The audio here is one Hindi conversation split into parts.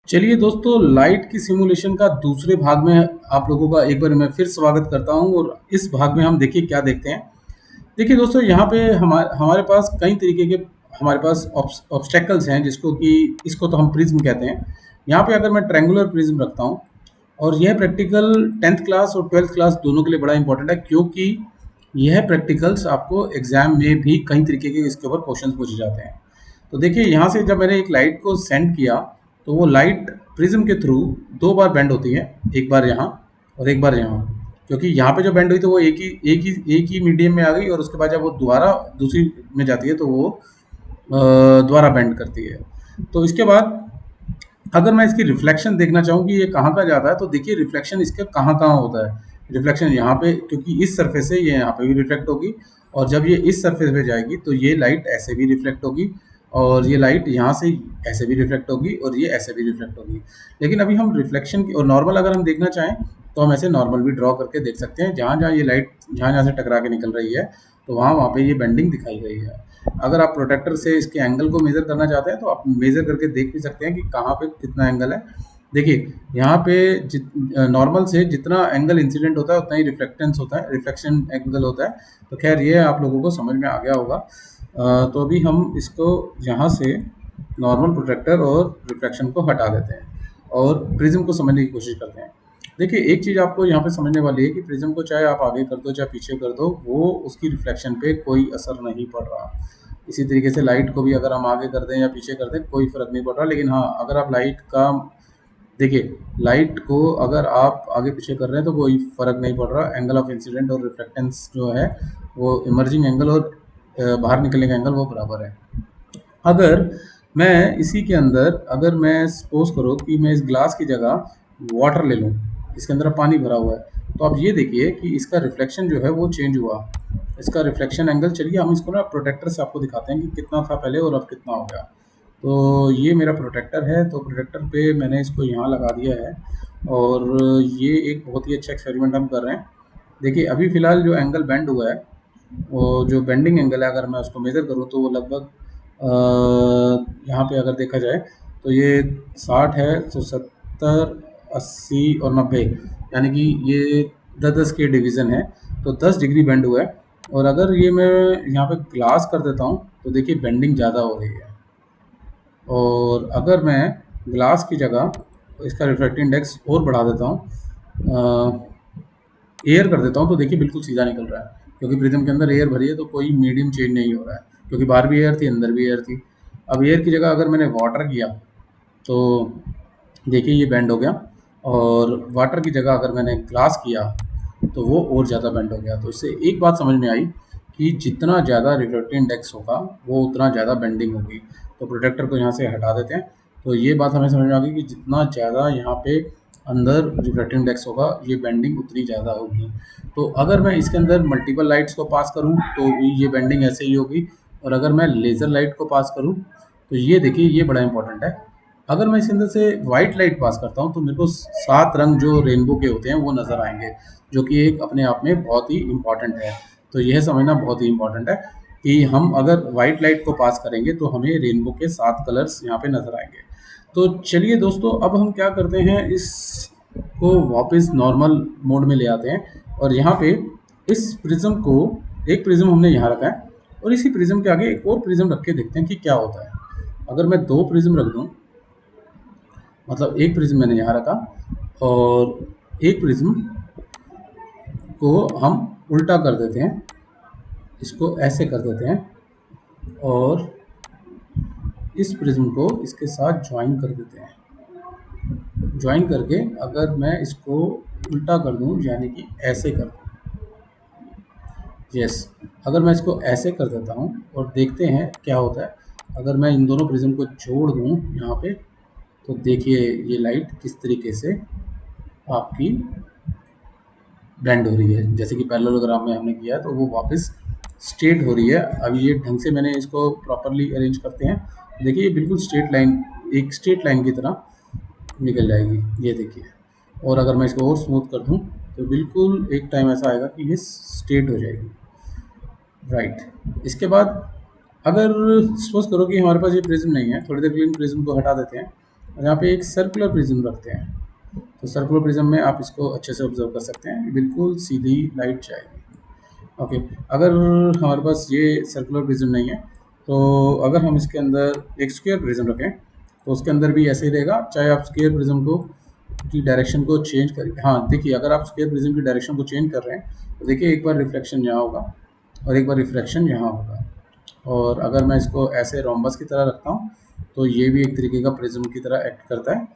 चलिए दोस्तों, लाइट की सिमुलेशन का दूसरे भाग में आप लोगों का एक बार मैं फिर स्वागत करता हूं। और इस भाग में हम देखिए क्या देखते हैं। देखिए दोस्तों, यहाँ पे हमारे पास कई तरीके के हमारे पास ऑब्स्टेकल्स हैं, जिसको कि इसको तो हम प्रिज्म कहते हैं। यहाँ पे अगर मैं ट्रायंगुलर प्रिज्म रखता हूँ, और यह प्रैक्टिकल 10th क्लास और 12th क्लास दोनों के लिए बड़ा इंपॉर्टेंट है, क्योंकि यह प्रैक्टिकल्स आपको एग्जाम में भी कई तरीके के इसके ऊपर क्वेश्चन पूछे जाते हैं। तो देखिए, यहाँ से जब मैंने एक लाइट को सेंड किया, तो वो लाइट प्रिज्म के थ्रू दो बार बेंड होती है, एक बार यहाँ और एक बार यहाँ। क्योंकि यहाँ पे जो बेंड हुई तो वो एक ही मीडियम में आ गई, और उसके बाद जब वो दोबारा दूसरी में जाती है तो वो दोबारा बेंड करती है। तो इसके बाद अगर मैं इसकी रिफ्लेक्शन देखना चाहूँ कि ये कहाँ का जाता है, तो देखिए रिफ्लेक्शन इसका कहाँ कहाँ होता है। रिफ्लेक्शन यहाँ पे, क्योंकि इस सरफेस से ये यहाँ पे भी रिफ्लेक्ट होगी, और जब ये इस सरफेस पे जाएगी तो ये लाइट ऐसे भी रिफ्लेक्ट होगी, और ये लाइट यहाँ से ऐसे भी रिफ्लेक्ट होगी, और ये ऐसे भी रिफ्लेक्ट होगी। लेकिन अभी हम रिफ्लेक्शन की और नॉर्मल अगर हम देखना चाहें, तो हम ऐसे नॉर्मल भी ड्रॉ करके देख सकते हैं। जहाँ जहाँ ये लाइट जहाँ जहाँ से टकरा के निकल रही है, तो वहाँ वहाँ पे ये बेंडिंग दिखाई गई है। अगर आप प्रोटेक्टर से इसके एंगल को मेज़र करना चाहते हैं, तो आप मेज़र करके देख भी सकते हैं कि कहाँ पे कितना एंगल है। देखिए, यहाँ पे नॉर्मल से जितना एंगल इंसिडेंट होता है, उतना ही रिफ्लेक्टेंस होता है, रिफ्लेक्शन एंगल होता है। तो खैर, ये आप लोगों को समझ में आ गया होगा। तो अभी हम इसको यहाँ से नॉर्मल, प्रोटेक्टर और रिफ्लेक्शन को हटा देते हैं, और प्रिज्म को समझने की कोशिश करते हैं। देखिए, एक चीज़ आपको यहाँ पे समझने वाली है कि प्रिज्म को चाहे आप आगे कर दो चाहे पीछे कर दो, वो उसकी रिफ्लेक्शन पे कोई असर नहीं पड़ रहा। इसी तरीके से लाइट को भी अगर हम आगे कर दें या पीछे कर दें, कोई फ़र्क नहीं पड़ रहा। लेकिन हाँ, अगर आप लाइट का देखिए, लाइट को अगर आप आगे पीछे कर रहे हैं तो कोई फ़र्क नहीं पड़ रहा। एंगल ऑफ इंसिडेंट और रिफ्लेक्टेंस जो है, वो इमर्जिंग एंगल और बाहर निकलने का एंगल वो बराबर है। अगर मैं इसी के अंदर, अगर मैं सपोज करो कि मैं इस ग्लास की जगह वाटर ले लूँ, इसके अंदर पानी भरा हुआ है, तो आप ये देखिए कि इसका रिफ्लेक्शन जो है वो चेंज हुआ। इसका रिफ्लेक्शन एंगल, चलिए हम इसको ना प्रोटेक्टर से आपको दिखाते हैं कि कितना था पहले और अब कितना हो गया। तो ये मेरा प्रोटेक्टर है, तो प्रोटेक्टर पे मैंने इसको यहाँ लगा दिया है, और ये एक बहुत ही अच्छा एक्सपेरिमेंट हम कर रहे हैं। देखिए, अभी फ़िलहाल जो एंगल बेंड हुआ है, वो जो बेंडिंग एंगल है, अगर मैं उसको मेज़र करूँ तो वो लगभग यहाँ पे अगर देखा जाए तो ये 60 है, तो 70, 80 और 90, यानी कि ये 10-10 के डिवीज़न है, तो 10 डिग्री बेंड हुआ है। और अगर ये मैं यहाँ पे ग्लास कर देता हूँ, तो देखिए बेंडिंग ज़्यादा हो रही है। और अगर मैं ग्लास की जगह इसका रिफ्रैक्टिव इंडेक्स और बढ़ा देता हूँ, एयर कर देता हूँ, तो देखिए बिल्कुल सीधा निकल रहा है, क्योंकि प्रिज्म के अंदर एयर भरी है, तो कोई मीडियम चेंज नहीं हो रहा है, क्योंकि बाहर भी एयर थी, अंदर भी एयर थी। अब एयर की जगह अगर मैंने वाटर किया, तो देखिए ये बेंड हो गया। और वाटर की जगह अगर मैंने ग्लास किया, तो वो और ज़्यादा बेंड हो गया। तो इससे एक बात समझ में आई कि जितना ज़्यादा रिफ्रैक्टिव इंडेक्स होगा, वो उतना ज़्यादा बेंडिंग होगी। तो प्रोटेक्टर को यहाँ से हटा देते हैं। तो ये बात हमें समझ में आ गई कि जितना ज़्यादा यहाँ पे अंदर रिफ्रैक्टिव इंडेक्स होगा, ये बेंडिंग उतनी ज़्यादा होगी। तो अगर मैं इसके अंदर मल्टीपल लाइट्स को पास करूँ, तो भी ये बेंडिंग ऐसे ही होगी। और अगर मैं लेज़र लाइट को पास करूँ, तो ये देखिए, ये बड़ा इंपॉर्टेंट है। अगर मैं इसके अंदर से वाइट लाइट पास करता हूँ, तो मेरे को 7 रंग जो रेनबो के होते हैं वो नज़र आएंगे, जो कि एक अपने आप में बहुत ही इम्पॉर्टेंट है। तो यह समझना बहुत ही इम्पॉर्टेंट है कि हम अगर वाइट लाइट को पास करेंगे, तो हमें रेनबो के 7 कलर्स यहाँ पे नज़र आएंगे। तो चलिए दोस्तों, अब हम क्या करते हैं, इसको वापस नॉर्मल मोड में ले आते हैं। और यहाँ पे इस प्रिज्म को, एक प्रिज्म हमने यहाँ रखा है, और इसी प्रिज्म के आगे एक और प्रिज्म रख के देखते हैं कि क्या होता है। अगर मैं 2 प्रिज्म रख दूँ, मतलब एक प्रिज्म मैंने यहाँ रखा, और एक प्रिज्म को हम उल्टा कर देते हैं, इसको ऐसे कर देते हैं, और इस प्रिज्म को इसके साथ ज्वाइन कर देते हैं। ज्वाइन करके अगर मैं इसको उल्टा कर दूं, यानी कि ऐसे कर दूं, यस, अगर मैं इसको ऐसे कर देता हूं और देखते हैं क्या होता है। अगर मैं इन दोनों प्रिज्म को जोड़ दूं यहाँ पे, तो देखिए ये लाइट किस तरीके से आपकी ब्लेंड हो रही है। जैसे कि पैरेललोग्राम में हमने किया है, तो वो वापस स्ट्रेट हो रही है। अभी ये ढंग से मैंने इसको प्रॉपरली अरेंज करते हैं, देखिए ये बिल्कुल स्ट्रेट लाइन, एक स्ट्रेट लाइन की तरह निकल जाएगी, ये देखिए। और अगर मैं इसको और स्मूथ कर दूं, तो बिल्कुल एक टाइम ऐसा आएगा कि ये स्ट्रेट हो जाएगी, राइट। इसके बाद अगर सपोज करो कि हमारे पास ये प्रिज्म नहीं है, थोड़ी देर के लिए प्रिज्म को हटा देते हैं, और यहाँ पे एक सर्कुलर प्रिज्म रखते हैं। तो सर्कुलर प्रिज्म में आप इसको अच्छे से ऑब्जर्व कर सकते हैं, बिल्कुल सीधी लाइट जाएगी। ओके, अगर हमारे पास ये सर्कुलर प्रिज्म नहीं है, तो अगर हम इसके अंदर एक स्क्वायर प्रिज्म रखें तो उसके अंदर भी ऐसे ही रहेगा, चाहे आप स्क्वायर प्रिज्म को की डायरेक्शन को चेंज करें। हाँ देखिए, अगर आप स्क्वायर प्रिज्म की डायरेक्शन को चेंज कर रहे हैं तो देखिए एक बार रिफ्लेक्शन यहाँ होगा और एक बार रिफ्लेक्शन यहाँ होगा। और अगर मैं इसको ऐसे रोम्बस की तरह रखता हूँ तो ये भी एक तरीके का प्रिज्म की तरह एक्ट करता है।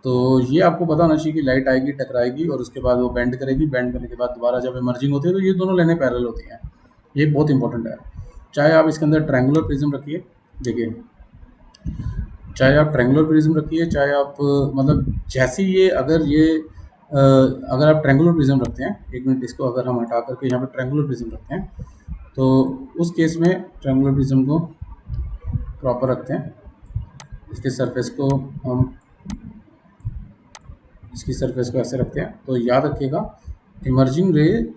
तो ये आपको पता होना चाहिए कि लाइट आएगी, टकराएगी और उसके बाद वो बेंड करेगी, बेंड करने के बाद दोबारा जब इमर्जिंग होती है तो ये दोनों लाइनें पैरेलल होती हैं। ये बहुत इंपॉर्टेंट है। चाहे आप इसके अंदर ट्रायंगुलर प्रिज्म रखिए, देखिए चाहे आप ट्रायंगुलर प्रिज्म रखिए, चाहे आप मतलब जैसे ये अगर आप ट्रायंगुलर प्रिज्म रखते हैं, एक मिनट इसको अगर हम हटा करके यहाँ पे ट्रायंगुलर प्रिज्म रखते हैं तो उस केस में ट्रायंगुलर प्रिज्म को प्रॉपर रखते हैं। इसके सरफेस को हम इसकी सरफेस को ऐसे रखते हैं, तो याद रखिएगा इमर्जिंग रे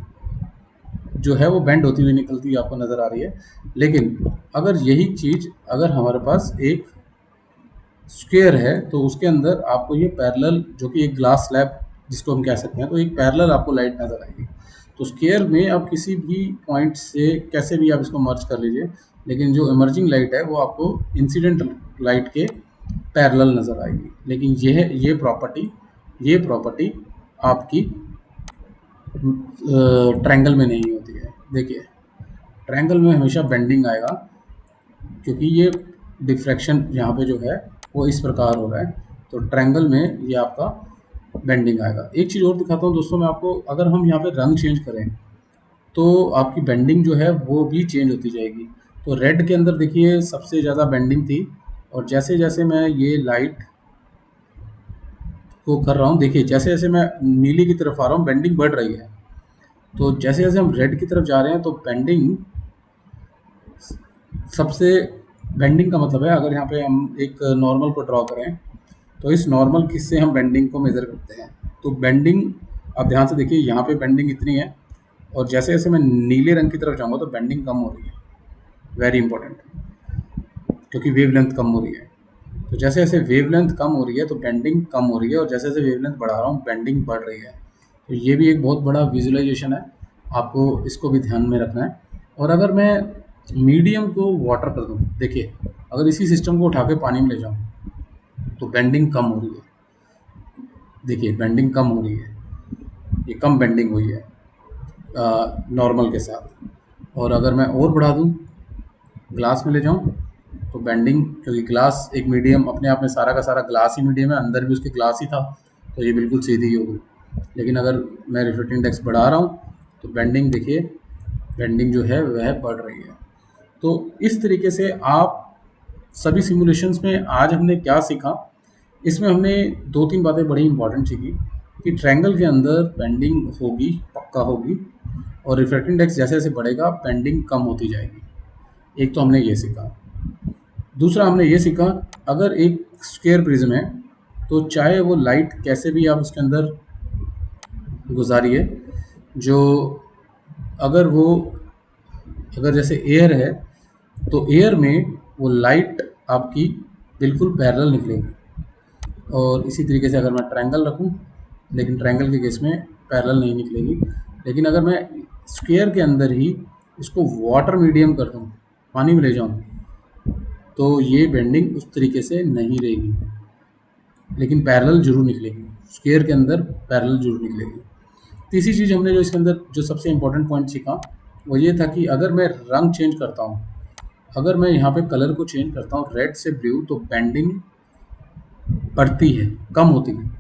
जो है वो बेंड होती हुई निकलती हुई आपको नज़र आ रही है। लेकिन अगर यही चीज़ अगर हमारे पास एक स्क्वायर है तो उसके अंदर आपको ये पैरेलल, जो कि एक ग्लास स्लैब जिसको हम कह सकते हैं, तो एक पैरेलल आपको लाइट नज़र आएगी। तो स्क्वायर में आप किसी भी पॉइंट से कैसे भी आप इसको मर्ज कर लीजिए, लेकिन जो इमर्जिंग लाइट है वो आपको इंसिडेंट लाइट के पैरेलल नज़र आएगी। लेकिन ये प्रॉपर्टी आपकी ट्रायंगल में नहीं होती है। देखिए ट्रायंगल में हमेशा बेंडिंग आएगा, क्योंकि ये डिफ्रैक्शन यहाँ पे जो है वो इस प्रकार हो रहा है, तो ट्रायंगल में ये आपका बेंडिंग आएगा। एक चीज़ और दिखाता हूँ दोस्तों मैं आपको, अगर हम यहाँ पे रंग चेंज करें तो आपकी बेंडिंग जो है वो भी चेंज होती जाएगी। तो रेड के अंदर देखिए सबसे ज़्यादा बेंडिंग थी, और जैसे जैसे मैं ये लाइट को कर रहा हूँ, देखिए जैसे जैसे मैं नीली की तरफ आ रहा हूँ बेंडिंग बढ़ रही है। तो जैसे जैसे हम रेड की तरफ जा रहे हैं तो बेंडिंग सबसे बेंडिंग का मतलब है, अगर यहाँ पे हम एक नॉर्मल को ड्रॉ करें तो इस नॉर्मल किससे हम बेंडिंग को मेज़र करते हैं। तो बेंडिंग आप ध्यान से देखिए, यहाँ पे बेंडिंग इतनी है और जैसे जैसे मैं नीले रंग की तरफ जाऊँगा तो बेंडिंग कम हो रही है। वेरी इंपॉर्टेंट, क्योंकि वेवलेंथ कम हो रही है। तो जैसे जैसे वेवलेंथ कम हो रही है तो बेंडिंग कम हो रही है, और जैसे जैसे वेवलेंथ बढ़ा रहा हूँ बेंडिंग बढ़ रही है। तो ये भी एक बहुत बड़ा विजुअलाइजेशन है, आपको इसको भी ध्यान में रखना है। और अगर मैं मीडियम को वाटर कर दूँ, देखिए अगर इसी सिस्टम को उठा के पानी में ले जाऊँ तो बेंडिंग कम हो रही है। देखिए बेंडिंग कम हो रही है, ये कम बेंडिंग हुई है नॉर्मल के साथ। और अगर मैं और बढ़ा दूँ, ग्लास में ले जाऊँ, तो बेंडिंग, क्योंकि ग्लास एक मीडियम अपने आप में सारा का सारा ग्लास ही मीडियम है, अंदर भी उसके ग्लास ही था, तो ये बिल्कुल सीधी ही होगी। लेकिन अगर मैं रिफ्रैक्टिव इंडेक्स बढ़ा रहा हूँ तो बेंडिंग देखिए, बेंडिंग जो है वह बढ़ रही है। तो इस तरीके से आप सभी सिमुलेशंस में आज हमने क्या सीखा, इसमें हमने 2-3 बातें बड़ी इंपॉर्टेंट सीखी कि ट्रायंगल के अंदर बेंडिंग होगी, पक्का होगी, और रिफ्रैक्टिव इंडेक्स जैसे जैसे बढ़ेगा बेंडिंग कम होती जाएगी। एक तो हमने ये सीखा। दूसरा हमने ये सीखा, अगर एक स्क्वायर प्रिज्म है तो चाहे वो लाइट कैसे भी आप उसके अंदर गुजारिए, जो अगर जैसे एयर है तो एयर में वो लाइट आपकी बिल्कुल पैरेलल निकलेगी। और इसी तरीके से अगर मैं ट्रायंगल रखूं, लेकिन ट्रायंगल के केस में पैरेलल नहीं निकलेगी। लेकिन अगर मैं स्क्वायर के अंदर ही इसको वाटर मीडियम कर दूं, पानी में ले जाऊं, तो ये बेंडिंग उस तरीके से नहीं रहेगी, लेकिन पैरेलल जरूर निकलेगी। स्क्वायर के अंदर पैरेलल जरूर निकलेगी। तीसरी चीज़ हमने जो इसके अंदर जो सबसे इम्पोर्टेंट पॉइंट सीखा वो ये था कि अगर मैं रंग चेंज करता हूँ, अगर मैं यहाँ पे कलर को चेंज करता हूँ रेड से ब्लू, तो बेंडिंग बढ़ती है, कम होती है।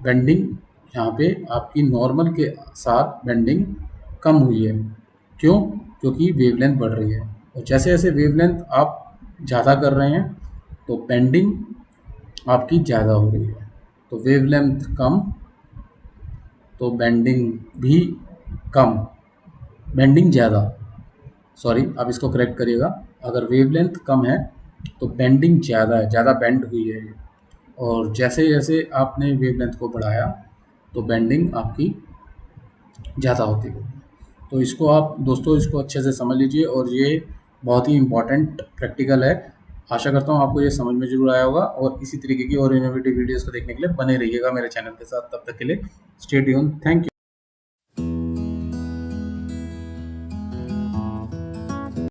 बेंडिंग यहाँ पे आपकी नॉर्मल के साथ बेंडिंग कम हुई है। क्यों? क्योंकि वेवलेंथ बढ़ रही है, और जैसे जैसे वेवलेंथ आप ज़्यादा कर रहे हैं तो बेंडिंग आपकी ज़्यादा हो रही है। तो वेवलेंथ कम तो बेंडिंग भी कम, बेंडिंग ज़्यादा, सॉरी आप इसको करेक्ट करिएगा, अगर वेवलेंथ कम है तो बेंडिंग ज़्यादा है, ज़्यादा बेंड हुई है। और जैसे जैसे आपने वेवलेंथ को बढ़ाया तो बेंडिंग आपकी ज़्यादा होती है। तो इसको आप दोस्तों इसको अच्छे से समझ लीजिए, और ये बहुत ही इम्पॉर्टेंट प्रैक्टिकल है। आशा करता हूँ आपको ये समझ में ज़रूर आया होगा और इसी तरीके की और इनोवेटिव वीडियोज़ को देखने के लिए बने रहिएगा मेरे चैनल के साथ। तब तक के लिए स्टे ट्यून्ड। Thank you.